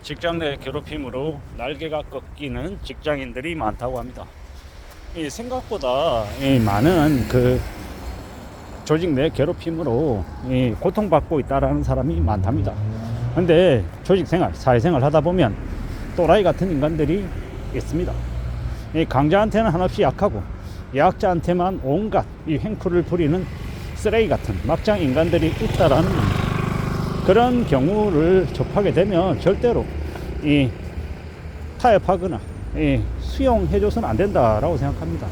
직장 내 괴롭힘으로 날개가 꺾이는 직장인들이 많다고 합니다. 생각보다 많은 조직 내 괴롭힘으로 고통받고 있다라는 사람이 많답니다. 근데 조직생활, 사회생활 하다 보면 또라이 같은 인간들이 있습니다. 강자한테는 한없이 약하고 약자한테만 온갖 횡포를 부리는 쓰레기 같은 막장 인간들이 있다라는 겁니다. 그런 경우를 접하게 되면 절대로 타협하거나 수용해줘서는 안 된다라고 생각합니다.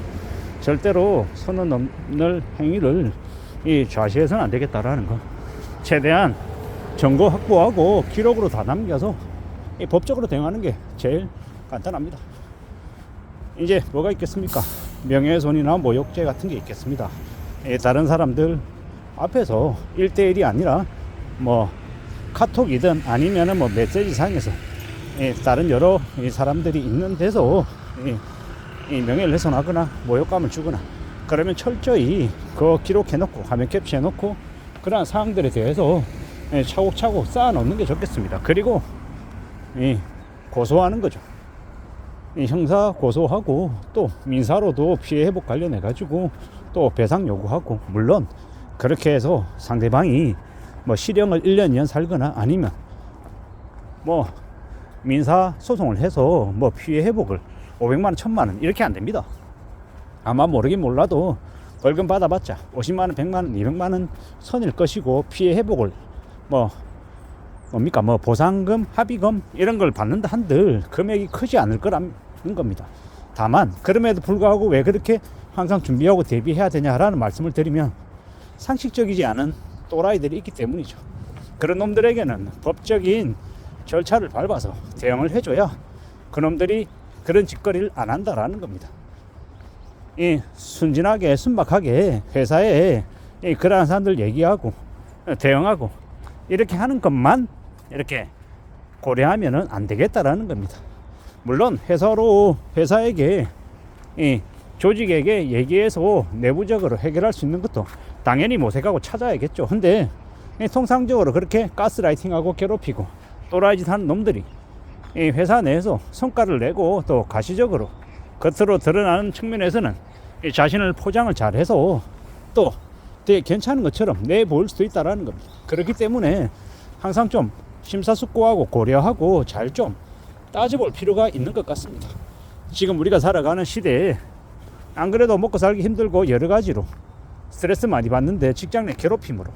절대로 선을 넘는 행위를 좌시해서는 안 되겠다라는 거. 최대한 정보 확보하고 기록으로 다 남겨서 법적으로 대응하는 게 제일 간단합니다. 이제 뭐가 있겠습니까? 명예훼손이나 모욕죄 같은 게 있겠습니다. 다른 사람들 앞에서 1대1이 아니라 카톡이든 아니면은 메시지 상에서 다른 여러 사람들이 있는 데서 명예를 훼손하거나 모욕감을 주거나 그러면 철저히 그거 기록해놓고 화면 캡처해놓고 그러한 사항들에 대해서 차곡차곡 쌓아놓는 게 좋겠습니다. 그리고 고소하는 거죠. 형사 고소하고 또 민사로도 피해 회복 관련해 가지고 또 배상 요구하고, 물론 그렇게 해서 상대방이 실형을 1년 2년 살거나 아니면 민사 소송을 해서 피해 회복을 500만원 1000만원 이렇게 안 됩니다. 아마 모르긴 몰라도 벌금 받아봤자 50만원 100만원 200만원 선일 것이고, 피해 회복을 보상금 합의금 이런 걸 받는다 한들 금액이 크지 않을 거라는 겁니다. 다만 그럼에도 불구하고 왜 그렇게 항상 준비하고 대비해야 되냐라는 말씀을 드리면, 상식적이지 않은 또라이들이 있기 때문이죠. 그런 놈들에게는 법적인 절차를 밟아서 대응을 해줘야 그놈들이 그런 짓거리를 안 한다라는 겁니다. 순진하게 순박하게 회사에 그러한 사람들 얘기하고 대응하고 이렇게 하는 것만 이렇게 고려하면은 안 되겠다라는 겁니다. 물론 회사에게 조직에게 얘기해서 내부적으로 해결할 수 있는 것도 당연히 모색하고 찾아야겠죠. 근데 통상적으로 그렇게 가스라이팅하고 괴롭히고 또라이짓 하는 놈들이 회사 내에서 성과를 내고 또 가시적으로 겉으로 드러나는 측면에서는 자신을 포장을 잘해서 또 되게 괜찮은 것처럼 내보일 수도 있다라는 겁니다. 그렇기 때문에 항상 좀 심사숙고하고 고려하고 잘 좀 따져볼 필요가 있는 것 같습니다. 지금 우리가 살아가는 시대에 안 그래도 먹고 살기 힘들고 여러 가지로 스트레스 많이 받는데, 직장 내 괴롭힘으로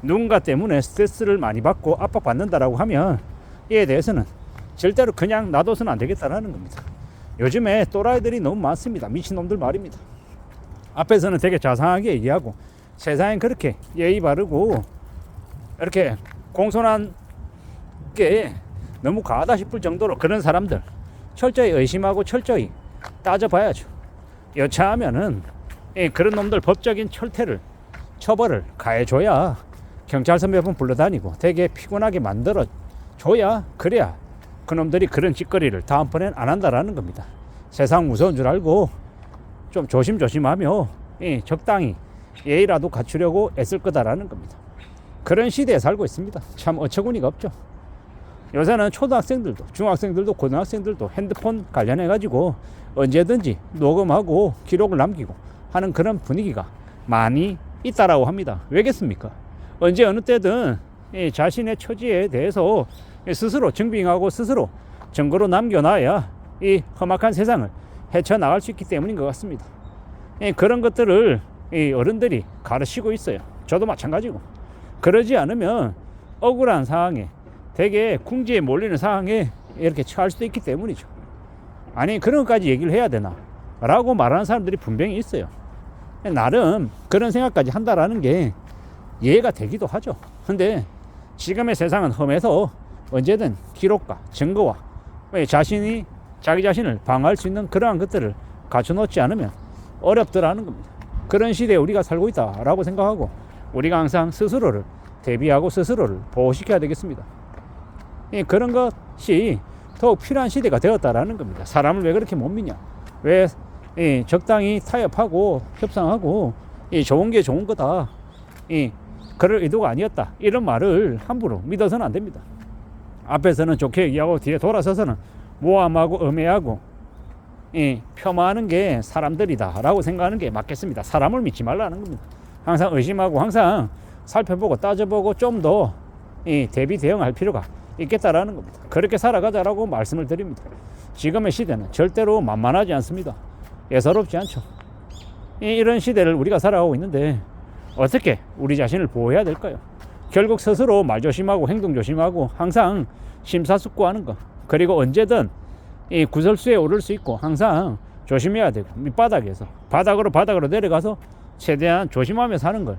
누군가 때문에 스트레스를 많이 받고 압박받는다라고 하면 이에 대해서는 절대로 그냥 놔둬서는 안 되겠다라는 겁니다. 요즘에 또라이들이 너무 많습니다. 미친놈들 말입니다. 앞에서는 되게 자상하게 얘기하고 세상엔 그렇게 예의 바르고 이렇게 공손한 게 너무 과하다 싶을 정도로 그런 사람들 철저히 의심하고 철저히 따져봐야죠. 여차하면은 그런 놈들 법적인 처벌을 가해줘야 경찰서 몇 번 불러다니고 되게 피곤하게 만들어줘야, 그래야 그놈들이 그런 짓거리를 다음번엔 안 한다라는 겁니다. 세상 무서운 줄 알고 좀 조심조심하며 적당히 예의라도 갖추려고 애쓸 거다라는 겁니다. 그런 시대에 살고 있습니다. 참 어처구니가 없죠. 요새는 초등학생들도 중학생들도 고등학생들도 핸드폰 관련해 가지고 언제든지 녹음하고 기록을 남기고 하는 그런 분위기가 많이 있다라고 합니다. 왜겠습니까? 언제 어느 때든 자신의 처지에 대해서 스스로 증빙하고 스스로 증거로 남겨놔야 이 험악한 세상을 헤쳐나갈 수 있기 때문인 것 같습니다. 그런 것들을 어른들이 가르치고 있어요. 저도 마찬가지고. 그러지 않으면 억울한 상황에, 되게 궁지에 몰리는 상황에 이렇게 처할 수도 있기 때문이죠. 아니, 그런 것까지 얘기를 해야 되나 라고 말하는 사람들이 분명히 있어요. 나름 그런 생각까지 한다라는 게 이해가 되기도 하죠. 근데 지금의 세상은 험해서 언제든 기록과 증거와 자기 자신을 방어할 수 있는 그러한 것들을 갖춰놓지 않으면 어렵더라는 겁니다. 그런 시대에 우리가 살고 있다라고 생각하고 우리가 항상 스스로를 대비하고 스스로를 보호시켜야 되겠습니다. 그런 것이 더욱 필요한 시대가 되었다라는 겁니다. 사람을 왜 그렇게 못 믿냐? 왜 적당히 타협하고 협상하고 좋은 게 좋은 거다, 그럴 의도가 아니었다, 이런 말을 함부로 믿어서는 안 됩니다. 앞에서는 좋게 얘기하고 뒤에 돌아서서는 모함하고 음해하고 폄하하는 게 사람들이다 라고 생각하는 게 맞겠습니다. 사람을 믿지 말라는 겁니다. 항상 의심하고 항상 살펴보고 따져보고 좀 더 대비 대응할 필요가 있겠다라는 겁니다. 그렇게 살아가자라고 말씀을 드립니다. 지금의 시대는 절대로 만만하지 않습니다. 예사롭지 않죠. 이런 시대를 우리가 살아가고 있는데 어떻게 우리 자신을 보호해야 될까요? 결국 스스로 말 조심하고 행동 조심하고 항상 심사숙고하는 것, 그리고 언제든 구설수에 오를 수 있고 항상 조심해야 되고 밑바닥에서 바닥으로 내려가서 최대한 조심하며 사는 걸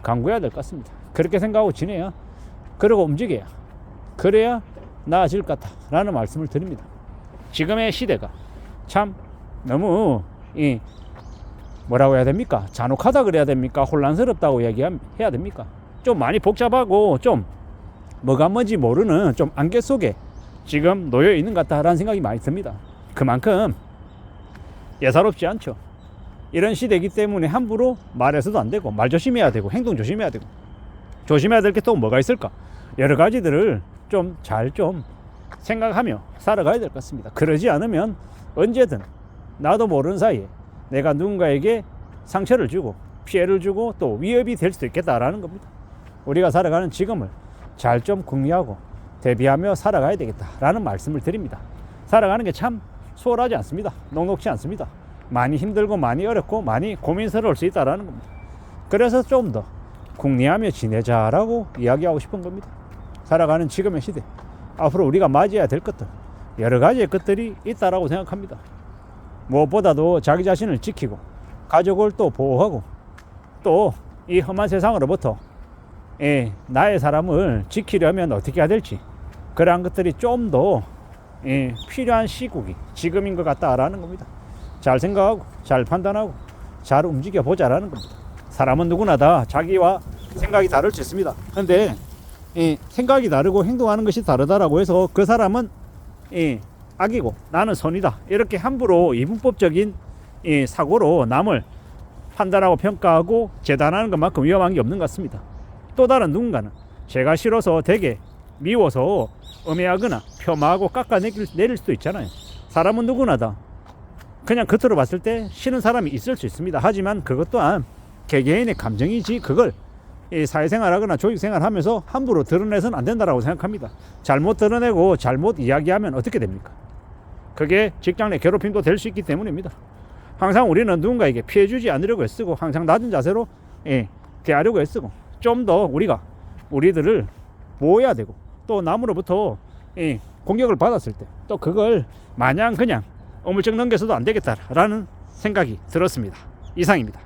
강구해야 될 것 같습니다. 그렇게 생각하고 지내야, 그러고 움직여야, 그래야 나아질 것 같다라는 말씀을 드립니다. 지금의 시대가 참 너무 뭐라고 해야 됩니까? 잔혹하다 그래야 됩니까? 혼란스럽다고 해야 됩니까? 좀 많이 복잡하고 좀 뭐가 뭔지 모르는 좀 안개 속에 지금 놓여 있는 것 같다라는 생각이 많이 듭니다. 그만큼 예사롭지 않죠. 이런 시대이기 때문에 함부로 말해서도 안 되고 말 조심해야 되고 행동 조심해야 되고 조심해야 될 게 또 뭐가 있을까? 여러 가지들을 좀 잘 좀 생각하며 살아가야 될 것 같습니다. 그러지 않으면 언제든 나도 모르는 사이에 내가 누군가에게 상처를 주고 피해를 주고 또 위협이 될 수도 있겠다라는 겁니다. 우리가 살아가는 지금을 잘 좀 궁리하고 대비하며 살아가야 되겠다라는 말씀을 드립니다. 살아가는 게 참 수월하지 않습니다. 녹록지 않습니다. 많이 힘들고 많이 어렵고 많이 고민스러울 수 있다라는 겁니다. 그래서 좀 더 궁리하며 지내자라고 이야기하고 싶은 겁니다. 살아가는 지금의 시대, 앞으로 우리가 맞이해야 될 것들, 여러 가지의 것들이 있다라고 생각합니다. 무엇보다도 자기 자신을 지키고 가족을 또 보호하고 또 이 험한 세상으로부터 나의 사람을 지키려면 어떻게 해야 될지, 그러한 것들이 좀 더 필요한 시국이 지금인 것 같다라는 겁니다. 잘 생각하고 잘 판단하고 잘 움직여 보자라는 겁니다. 사람은 누구나 다 자기와 생각이 다를 수 있습니다. 그런데 생각이 다르고 행동하는 것이 다르다라고 해서 그 사람은 악이고 나는 선이다, 이렇게 함부로 이분법적인 사고로 남을 판단하고 평가하고 재단하는 것만큼 위험한 게 없는 것 같습니다. 또 다른 누군가는 제가 싫어서 되게 미워서 음해하거나 폄하하고 깎아내릴 수도 있잖아요. 사람은 누구나 다 그냥 겉으로 봤을 때 싫은 사람이 있을 수 있습니다. 하지만 그것 또한 개개인의 감정이지 그걸 사회생활하거나 조직생활하면서 함부로 드러내서는 안 된다고 생각합니다. 잘못 드러내고 잘못 이야기하면 어떻게 됩니까? 그게 직장 내 괴롭힘도 될 수 있기 때문입니다. 항상 우리는 누군가에게 피해주지 않으려고 애쓰고 항상 낮은 자세로 대하려고 애쓰고 좀 더 우리들을 보호해야 되고 또 남으로부터 공격을 받았을 때 또 그걸 마냥 그냥 어물쩍 넘겨서도 안 되겠다라는 생각이 들었습니다. 이상입니다.